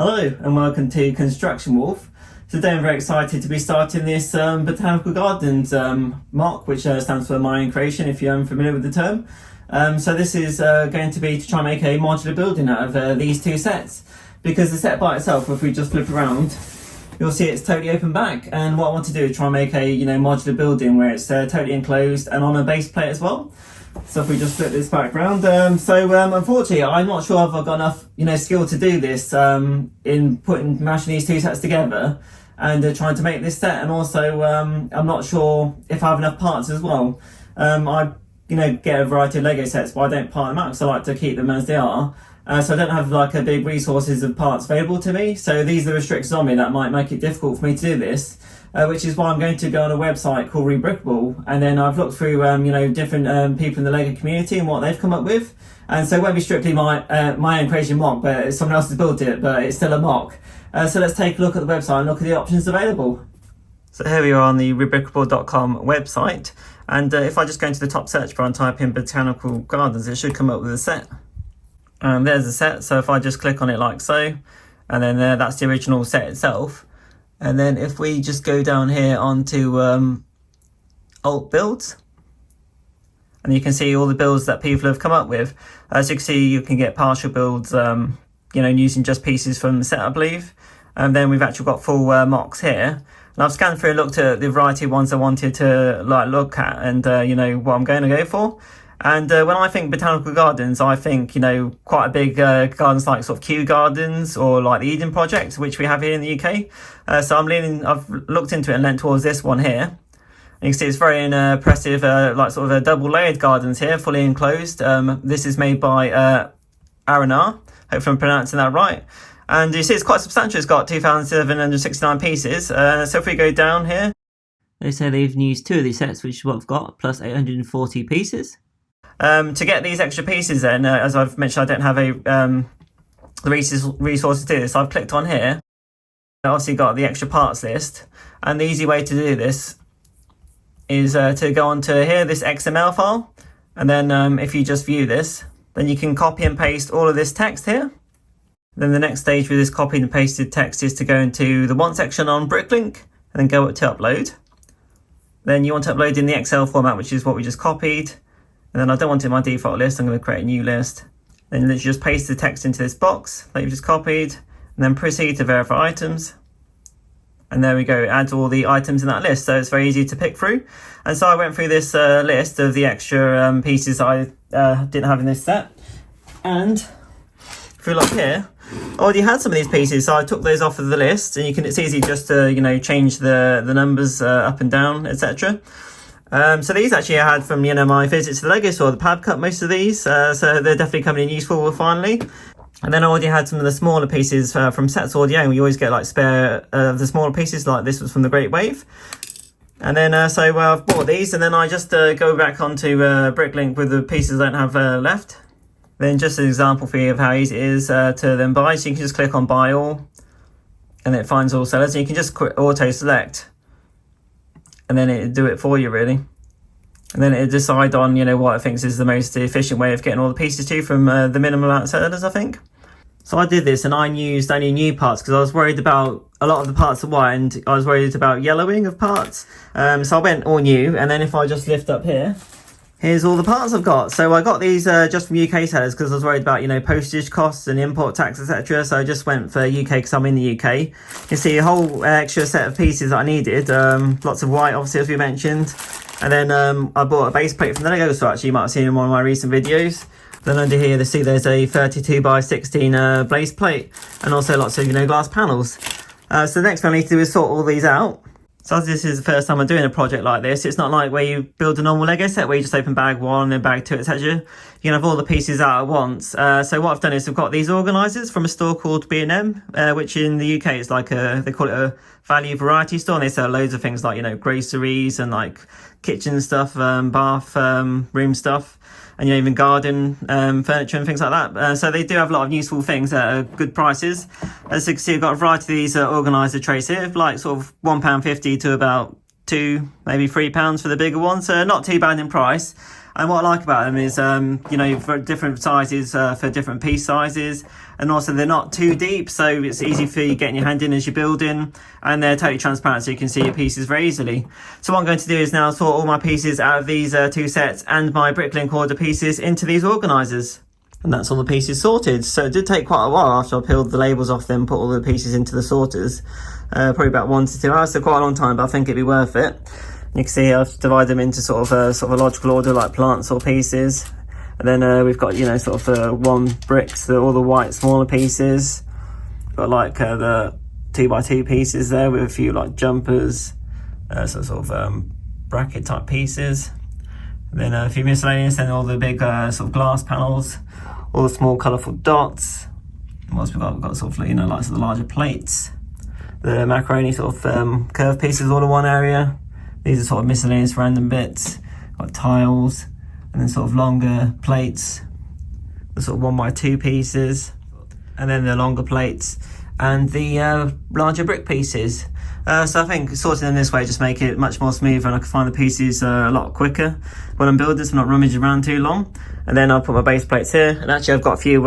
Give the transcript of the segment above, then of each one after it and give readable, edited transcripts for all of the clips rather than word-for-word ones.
Hello and welcome to Construction Wolf. Today I'm very excited to be starting this Botanical Gardens mock, which stands for my own creation if you're unfamiliar with the term. So this is going to be to try and make a modular building out of these two sets, because the set by itself, if we just flip around, you'll see it's totally open back, and what I want to do is try and make a modular building where it's totally enclosed and on a base plate as well. So if we just flip this back round, unfortunately I'm not sure if I've got enough skill to do this in mashing these two sets together and trying to make this set, and also I'm not sure if I have enough parts as well. I get a variety of Lego sets, but I don't part them out because I like to keep them as they are. So I don't have like a big resources of parts available to me. So these are the restrictions on me that might make it difficult for me to do this, which is why I'm going to go on a website called Rebrickable, and then I've looked through different people in the Lego community and what they've come up with. And so it won't be strictly my own creation mock, but someone else has built it, but it's still a mock. So let's take a look at the website and look at the options available. So here we are on the rebrickable.com website, and if I just go into the top search bar and type in Botanical Gardens, it should come up with a set. And there's the set, so if I just click on it like so, and then that's the original set itself. And then if we just go down here onto alt builds, and you can see all the builds that people have come up with. As you can see, you can get partial builds, using just pieces from the set, I believe. And then we've actually got full mocks here. And I've scanned through and looked at the variety of ones I wanted to look at, and what I'm going to go for. And when I think Botanical Gardens, I think, quite a big gardens like sort of Kew Gardens or like the Eden Project, which we have here in the UK. So I've looked into it and leant towards this one here. And you can see it's very impressive, like sort of a double layered gardens here, fully enclosed. This is made by R&R. Hopefully I'm pronouncing that right. And you see it's quite substantial. It's got 2,769 pieces. So if we go down here, they say they've used two of these sets, which is what I've got, plus 840 pieces. To get these extra pieces then, as I've mentioned, I don't have the resources to do this. So I've clicked on here. I obviously got the extra parts list. And the easy way to do this is to go onto here, this XML file. And then if you just view this, then you can copy and paste all of this text here. Then the next stage with this copied and pasted text is to go into the want section on Bricklink and then go up to upload. Then you want to upload in the Excel format, which is what we just copied. And then I don't want it in my default list, I'm going to create a new list. Then literally just paste the text into this box that you've just copied, and then proceed to verify items. And there we go, it adds all the items in that list, so it's very easy to pick through. And so I went through this list of the extra pieces I didn't have in this set. And if we look here, I already had some of these pieces, so I took those off of the list, and it's easy just to change the numbers up and down, etc. So these actually I had from my visits to the Lego store, the pad cut most of these, so they're definitely coming in useful finally. And then I already had some of the smaller pieces from Sets Audio, and we always get like spare the smaller pieces, like this was from the Great Wave. And then I've bought these, and then I just go back onto Bricklink with the pieces I don't have left. Then just an example for you of how easy it is to then buy, so you can just click on buy all, and it finds all sellers, and you can just auto select. And then it'll do it for you, really. And then it'll decide on, what it thinks is the most efficient way of getting all the pieces to you from the minimum amount of sellers, I think. So I did this, and I used only new parts because I was worried about a lot of the parts are white, and I was worried about yellowing of parts. So I went all new, and then if I just lift up here, here's all the parts I've got. So I got these just from UK sellers because I was worried about, postage costs and import tax, etc. So I just went for UK because I'm in the UK. You can see a whole extra set of pieces that I needed. Lots of white, obviously, as we mentioned. And then I bought a base plate from the Lego store, actually. You might have seen in one of my recent videos. Then under here, there's a 32 by 16 base plate, and also lots of, glass panels. So the next thing I need to do is sort all these out. So as this is the first time I'm doing a project like this, it's not like where you build a normal Lego set where you just open bag one and bag two, etc. You can have all the pieces out at once. So what I've done is I've got these organisers from a store called B&M, which in the UK is like they call it a value variety store, and they sell loads of things like, groceries and like kitchen stuff, bath, room stuff, and even garden furniture and things like that. So they do have a lot of useful things at good prices. As you can see, I've got a variety of these organiser trays here, like sort of £1.50 to about £2, maybe £3 for the bigger ones. So not too bad in price. And what I like about them is, you know, for different sizes, for different piece sizes, and also they're not too deep, so it's easy for you getting your hand in as you're building, and they're totally transparent, so you can see your pieces very easily. So what I'm going to do is now sort all my pieces out of these two sets and my Bricklink order pieces into these organisers. And that's all the pieces sorted. So it did take quite a while after I peeled the labels off them, put all the pieces into the sorters. Probably about 1 to 2 hours, so quite a long time, but I think it'd be worth it. You can see I've divided them into sort of a logical order, like plants or pieces. And then we've got, you know, sort of the one bricks, all the white smaller pieces. Got like the 2x2 pieces there with a few like jumpers, sort of bracket type pieces. And then a few miscellaneous, then all the big sort of glass panels, all the small colourful dots. What else we've got? We've got sort of, you know, like the larger plates. The macaroni sort of curved pieces all in one area. These are sort of miscellaneous random bits. Got tiles, and then sort of longer plates, the sort of 1x2 pieces, and then the longer plates, and the larger brick pieces. So I think sorting them this way just make it much more smooth, and I can find the pieces a lot quicker when I'm building, so I'm not rummaging around too long. And then I'll put my base plates here, and actually I've got a few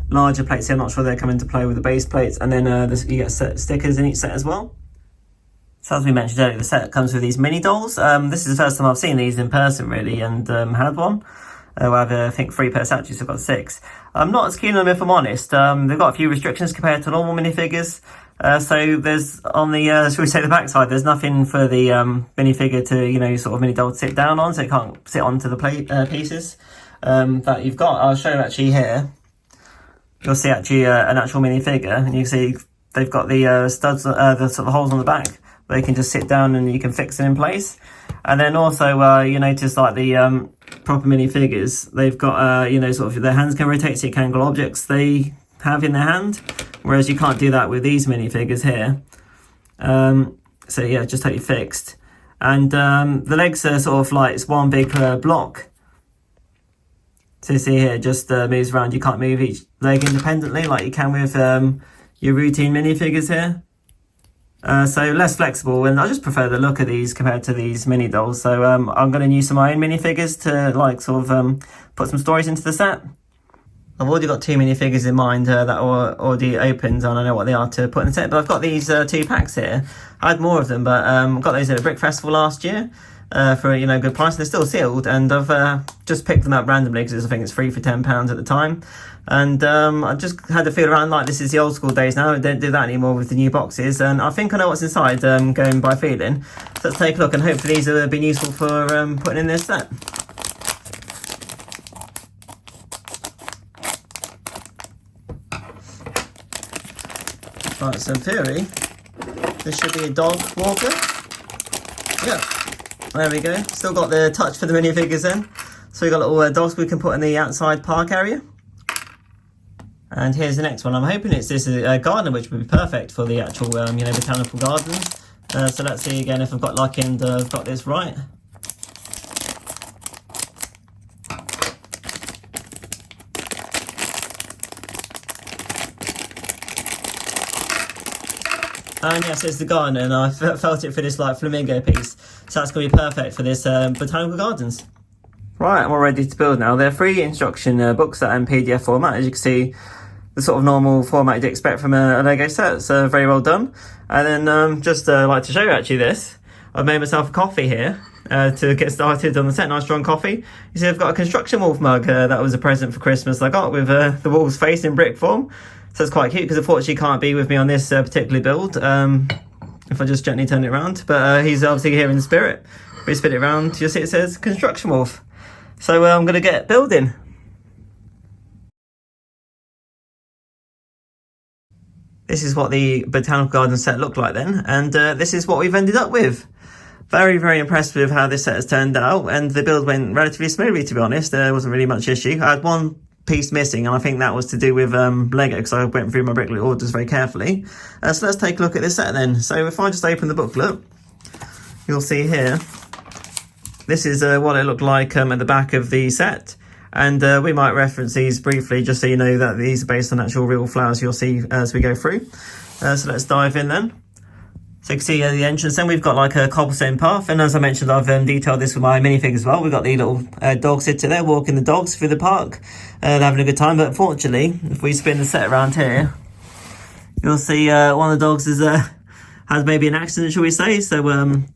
larger plates here. I'm not sure they come into play with the base plates, and then you get stickers in each set as well. So as we mentioned earlier, the set comes with these mini dolls. This is the first time I've seen these in person really, and had one. I have, I think, 3 per set, so I've got 6. I'm not as keen on them, if I'm honest. They've got a few restrictions compared to normal minifigures. So there's, on the, shall we say, the back side, there's nothing for the minifigure to, you know, sort of mini doll to sit down on, so it can't sit onto the pieces that you've got. I'll show you actually here. You'll see actually an actual minifigure, and you can see they've got the studs, the sort of holes on the back. They can just sit down and you can fix it in place. And then also, you notice like the proper minifigures, they've got, you know, sort of their hands can rotate, so you can angle objects they have in their hand, whereas you can't do that with these minifigures here. So yeah, just totally fixed. And the legs are sort of like, it's one big block. So you see here, just moves around. You can't move each leg independently like you can with your routine minifigures here. So less flexible, and I just prefer the look of these compared to these mini dolls. So I'm going to use some of my own minifigures to like sort of put some stories into the set. I've already got 2 minifigures in mind that are already opened, and I know what they are to put in the set. But I've got these 2 packs here. I had more of them, but got those at a Brick Festival last year for a, you know, good price. They're still sealed, and I've just picked them up randomly because I think it's free for £10 at the time. And I just had to feel around like this is the old school days now. I don't do that anymore with the new boxes, and I think I know what's inside going by feeling. So let's take a look, and hopefully these have been useful for putting in this set. Right, so in theory, this should be a dog walker. Yeah, there we go. Still got the touch for the minifigures in. So we've got little dogs we can put in the outside park area. And here's the next one. I'm hoping it's this gardener, which would be perfect for the actual, you know, botanical gardens. So let's see again if I've got luck and I've got this right. And yes, it's the gardener, and I felt it for this like flamingo piece. So that's going to be perfect for this botanical gardens. Right, I'm all ready to build now. They're free instruction books that are in PDF format, as you can see. The sort of normal format you'd expect from a Lego set, so very well done. And then just like to show you actually this, I've made myself a coffee here to get started on the set. Nice strong coffee. You see I've got a construction wolf mug that was a present for Christmas I got with the wolf's face in brick form. So it's quite cute because unfortunately he can't be with me on this particular build if I just gently turn it around. But he's obviously here in spirit. If we spin it around, you'll see it says construction wolf. So I'm going to get building. This is what the botanical garden set looked like then, and this is what we've ended up with. Very, very impressed with how this set has turned out, and the build went relatively smoothly, to be honest. There wasn't really much issue. I had one piece missing, and I think that was to do with Lego, because I went through my Bricklet orders very carefully. So let's take a look at this set then. So if I just open the booklet, you'll see here, this is what it looked like at the back of the set. And we might reference these briefly, just so you know that these are based on actual real flowers you'll see as we go through. So let's dive in then. So you can see the entrance, then we've got like a cobblestone path, and as I mentioned, I've detailed this with my minifig as well. We've got the little dog sitter there, walking the dogs through the park. They're having a good time, but unfortunately, if we spin the set around here, you'll see one of the dogs is has maybe an accident, shall we say. So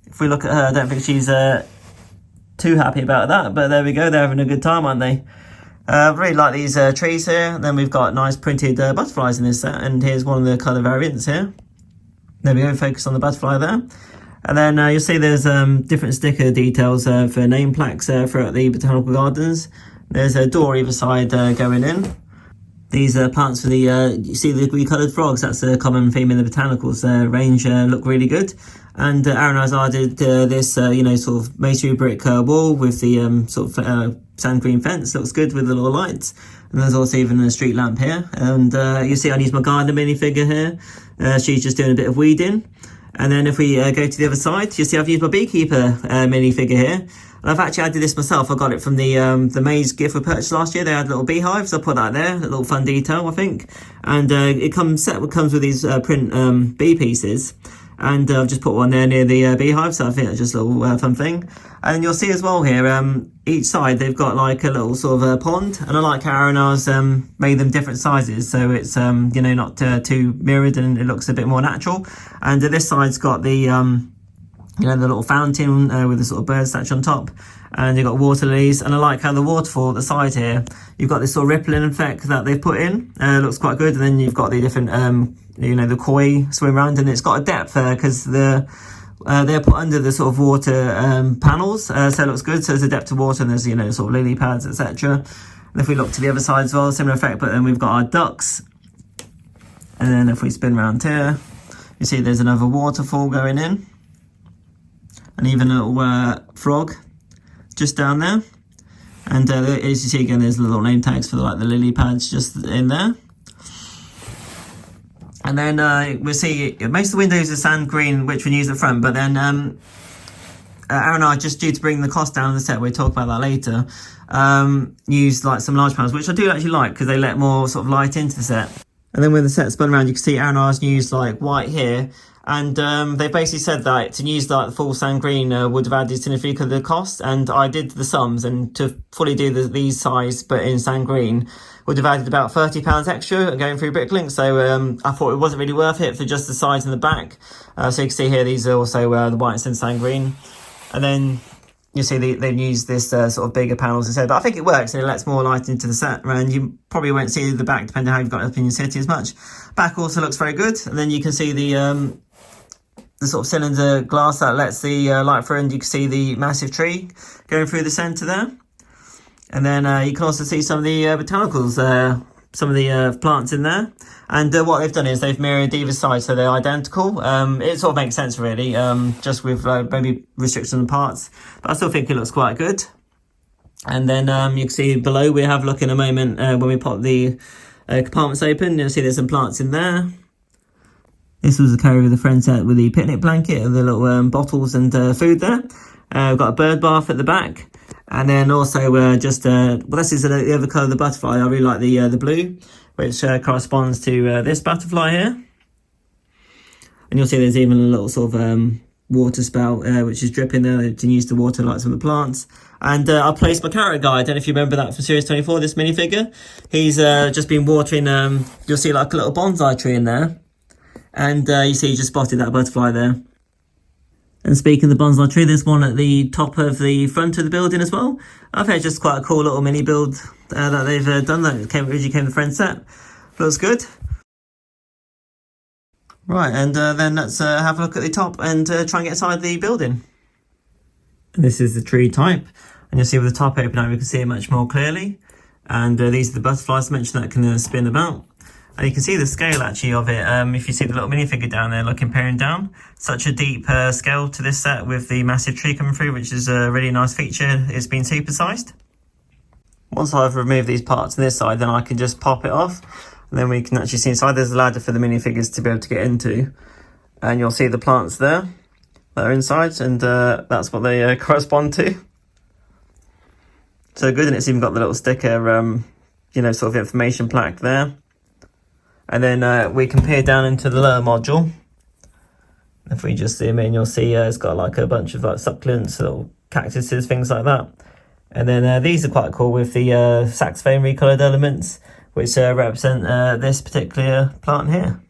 if we look at her, I don't think she's too happy about that, but there we go, they're having a good time, aren't they? I really like these trees here. Then we've got nice printed butterflies in this set, and here's one of the colour variants here. There we go, focus on the butterfly there. And then you'll see there's different sticker details for name plaques throughout the botanical gardens. There's a door either side going in. These plants for the, you see the coloured frogs, that's a common theme in the botanicals range, look really good. And Aaron and I did this, you know, sort of masonry brick wall with the sort of sand green fence, looks good with the little lights. And there's also even a street lamp here. And you see I used my gardener minifigure here. She's just doing a bit of weeding. And then if we go to the other side, you see I've used my beekeeper minifigure here. And I've actually added this myself. I got it from the Maze gift we purchased last year. They had little beehives. I put that there, a little fun detail, I think. And it comes with these print bee pieces. And I've just put one there near the beehive, so I think that's just a little fun thing. And you'll see as well here, each side they've got like a little sort of pond, and I like how Aaron and I made them different sizes, so it's you know, not too mirrored, and it looks a bit more natural. And this side's got the you know, the little fountain with the sort of bird statue on top, and you've got water lilies. And I like how the waterfall at the side here, you've got this sort of rippling effect that they've put in. Looks quite good. And then you've got the different you know, the koi swim around, and it's got a depth because they're put under the sort of water panels, so it looks good. So there's a depth of water, and there's, you know, sort of lily pads, etc. And if we look to the other side as well, similar effect, but then we've got our ducks. And then if we spin around here, you see there's another waterfall going in, and even a little frog just down there. And as you see again, there's little name tags for like the lily pads just in there. And then we'll see most of the windows are sand green, which we use at the front, but then Aaron and I, just due to bring the cost down of the set, we'll talk about that later, used like some large panels, which I do actually like because they let more sort of light into the set. And then when the set spun around, you can see Aaron and I's used like white here, and they basically said that to use like the full sand green would have added significantly the cost, and I did the sums, and to fully do these size but in sand green would have added about £30 extra going through Bricklink. So I thought it wasn't really worth it for just the sides and the back. So you can see here, these are also the whites and sand green. And then you see they've used this sort of bigger panels instead. But I think it works, and it lets more light into the set. And you probably won't see the back, depending on how you've got it up in your city as much. Back also looks very good. And then you can see the sort of cylinder glass that lets the light through, and you can see the massive tree going through the centre there. And then you can also see some of the botanicals, some of the plants in there. And what they've done is they've mirrored either side, so they're identical. It sort of makes sense, really, just with maybe restrictions on parts. But I still think it looks quite good. And then you can see below, we have a look in a moment when we pop the compartments open. You'll see there's some plants in there. This was a carry with the friend set with the picnic blanket and the little bottles and food there. We've got a bird bath at the back. And then also well, this is the other colour of the butterfly. I really like the blue, which corresponds to this butterfly here. And you'll see there's even a little sort of water spout which is dripping there to use to water like some of the plants. And I placed my carrot guy. I don't know if you remember that from Series 24, this minifigure. He's just been watering, you'll see like a little bonsai tree in there. And you see he just spotted that butterfly there. And speaking of the bonsai tree, there's one at the top of the front of the building as well. I think it's just quite a cool little mini build that they've done. That originally came with the friend set. Looks good. Right, and then let's have a look at the top and try and get inside the building. And this is the tree type. And you'll see with the top open now, we can see it much more clearly. And these are the butterflies I mentioned that can spin about. And you can see the scale actually of it. If you see the little minifigure down there looking peering down, such a deep scale to this set with the massive tree coming through, which is a really nice feature. It's been supersized. Once I've removed these parts on this side, then I can just pop it off, and then we can actually see inside. There's a ladder for the minifigures to be able to get into, and you'll see the plants there that are inside, and that's what they correspond to. So good, and it's even got the little sticker, you know, sort of information plaque there. And then we can peer down into the lower module. If we just zoom in, you'll see it's got like a bunch of like succulents or cactuses, things like that. And then these are quite cool with the saxophone recolored elements, which represent this particular plant here.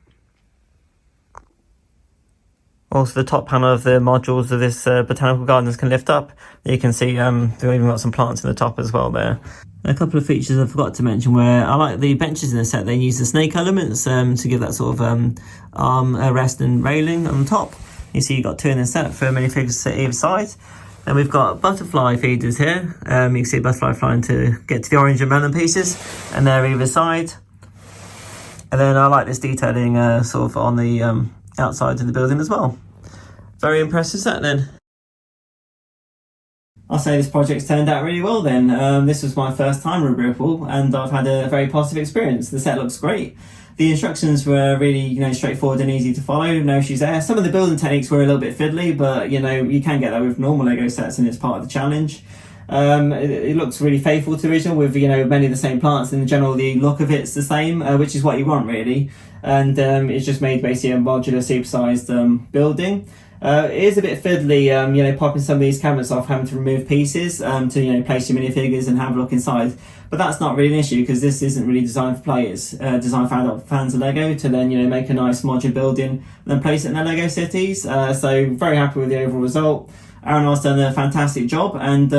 Also, the top panel of the modules of this botanical gardens can lift up. You can see they've even got some plants in the top as well there. A couple of features I forgot to mention where I like the benches in the set. They use the snake elements to give that sort of arm rest and railing on the top. You see you've got two in the set for minifigures to either side. And we've got butterfly feeders here. You can see a butterfly flying to get to the orange and melon pieces, and they're either side. And then I like this detailing sort of on the outside of the building as well. Very impressive set then. I'll say this project's turned out really well then. This was my first time with Rebrickable and I've had a very positive experience. The set looks great. The instructions were really, straightforward and easy to follow, no issues there. Some of the building techniques were a little bit fiddly, but you can get that with normal Lego sets and it's part of the challenge. It looks really faithful to the original with, many of the same plants, and in general the look of it's the same, which is what you want really. And it's just made basically a modular supersized building. It is a bit fiddly, popping some of these cabinets off, having to remove pieces to place your minifigures and have a look inside. But that's not really an issue because this isn't really designed for players. Designed for adult fans of Lego to then make a nice modular building and then place it in their Lego cities. So very happy with the overall result. Aaron has done a fantastic job, and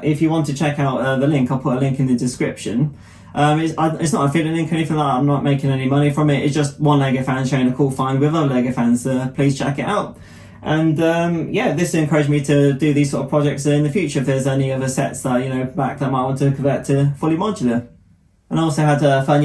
if you want to check out the link, I'll put a link in the description. It's not a affiliate link or anything like that. I'm not making any money from it. It's just one Lego fan sharing a cool find with other Lego fans. Please check it out. And this encouraged me to do these sort of projects in the future if there's any other sets that back that I might want to convert to fully modular. And I also had fun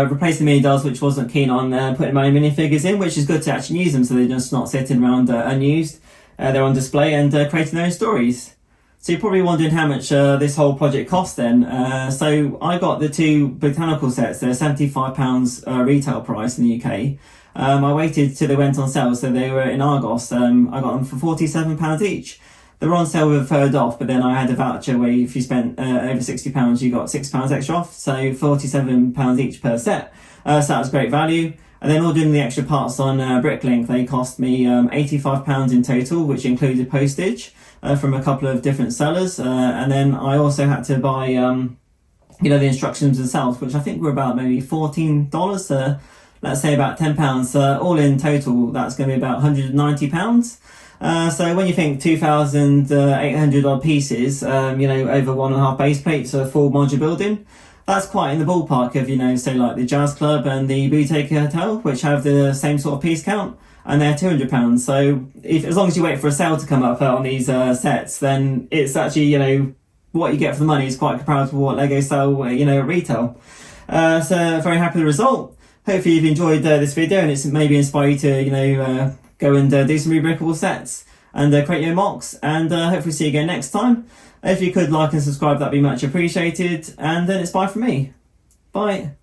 replacing the mini dolls, which wasn't keen on putting my minifigures in, which is good to actually use them so they're just not sitting around unused. They're on display and creating their own stories. So you're probably wondering how much this whole project cost then. So I got the two botanical sets. They're £75 retail price in the UK. I waited till they went on sale, so they were in Argos. I got them for £47 each. They were on sale with a third off, but then I had a voucher where if you spent over £60, you got £6 extra off, so £47 each per set. So that was great value. And then ordering the extra parts on Bricklink, they cost me £85 in total, which included postage from a couple of different sellers. And then I also had to buy, the instructions themselves, which I think were about maybe $14. Let's say about £10. All in total, that's going to be about £190. So when you think 2,800 odd pieces, over 1.5 base plates, a full modular building, that's quite in the ballpark of, say like the Jazz Club and the Botanical Hotel, which have the same sort of piece count, and they're £200. So as long as you wait for a sale to come up on these sets, then it's actually, what you get for the money is quite comparable to what Lego sell, at retail. So very happy with the result. Hopefully you've enjoyed this video and it's maybe inspired you to, go and do some Rebrickable sets and create your mocks, and hopefully see you again next time. If you could like and subscribe, that'd be much appreciated, and then it's bye from me. Bye.